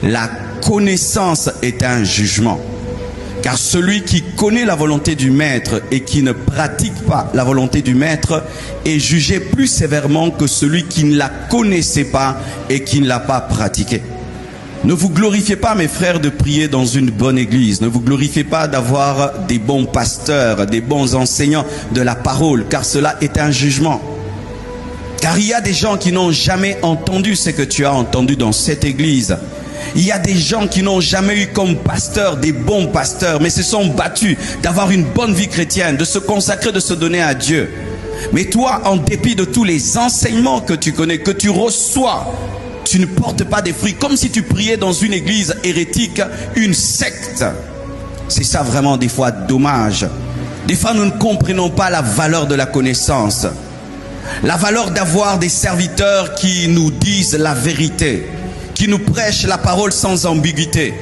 La connaissance est un jugement. Car celui qui connaît la volonté du maître et qui ne pratique pas la volonté du maître est jugé plus sévèrement que celui qui ne la connaissait pas et qui ne l'a pas pratiquée. Ne vous glorifiez pas, mes frères, de prier dans une bonne église. Ne vous glorifiez pas d'avoir des bons pasteurs, des bons enseignants de la parole, car cela est un jugement. Car il y a des gens qui n'ont jamais entendu ce que tu as entendu dans cette église. Il y a des gens qui n'ont jamais eu comme pasteur des bons pasteurs, mais se sont battus d'avoir une bonne vie chrétienne, de se consacrer, de se donner à Dieu. Mais toi, en dépit de tous les enseignements que tu connais, que tu reçois, tu ne portes pas des fruits, comme si tu priais dans une église hérétique, une secte. C'est ça vraiment des fois dommage. Des fois, nous ne comprenons pas la valeur de la connaissance. La valeur d'avoir des serviteurs qui nous disent la vérité, qui nous prêchent la parole sans ambiguïté,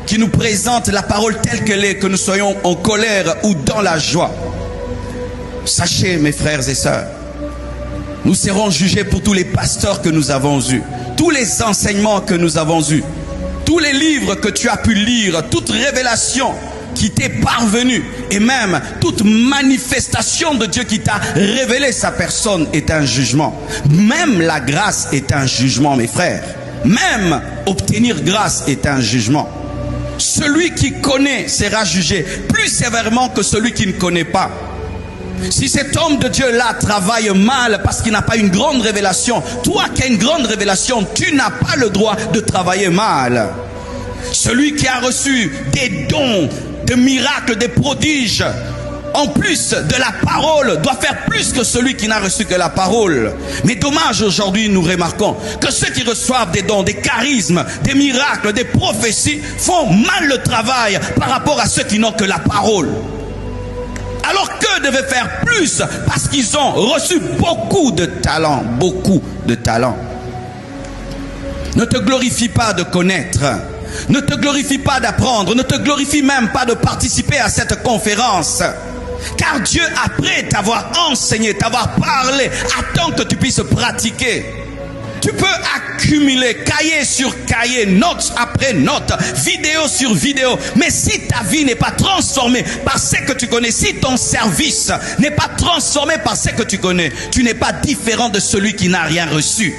qui nous présentent la parole telle qu'elle est, que nous soyons en colère ou dans la joie. Sachez, mes frères et sœurs, nous serons jugés pour tous les pasteurs que nous avons eus, tous les enseignements que nous avons eus, tous les livres que tu as pu lire, toute révélation qui t'est parvenue, et même toute manifestation de Dieu qui t'a révélé sa personne est un jugement. Même la grâce est un jugement, mes frères. Même obtenir grâce est un jugement. Celui qui connaît sera jugé plus sévèrement que celui qui ne connaît pas. Si cet homme de Dieu-là travaille mal parce qu'il n'a pas une grande révélation, toi qui as une grande révélation, tu n'as pas le droit de travailler mal. Celui qui a reçu des dons, des miracles, des prodiges, en plus de la parole, doit faire plus que celui qui n'a reçu que la parole. Mais dommage, aujourd'hui, nous remarquons que ceux qui reçoivent des dons, des charismes, des miracles, des prophéties, font mal le travail par rapport à ceux qui n'ont que la parole. Alors qu'eux devaient faire plus parce qu'ils ont reçu beaucoup de talents, beaucoup de talents. Ne te glorifie pas de connaître. Ne te glorifie pas d'apprendre. Ne te glorifie même pas de participer à cette conférence. Car Dieu, après t'avoir enseigné, t'avoir parlé, attend que tu puisses pratiquer. Tu peux accumuler cahier sur cahier, notes après notes, vidéo sur vidéo. Mais si ta vie n'est pas transformée par ce que tu connais, si ton service n'est pas transformé par ce que tu connais, tu n'es pas différent de celui qui n'a rien reçu.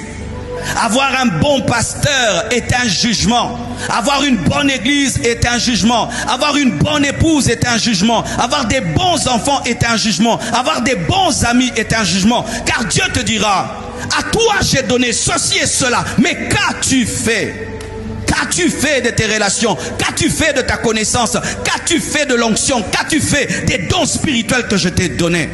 Avoir un bon pasteur est un jugement. Avoir une bonne église est un jugement. Avoir une bonne épouse est un jugement. Avoir des bons enfants est un jugement. Avoir des bons amis est un jugement. Car Dieu te dira, à toi j'ai donné ceci et cela, mais qu'as-tu fait? Qu'as-tu fait de tes relations? Qu'as-tu fait de ta connaissance? Qu'as-tu fait de l'onction? Qu'as-tu fait des dons spirituels que je t'ai donnés?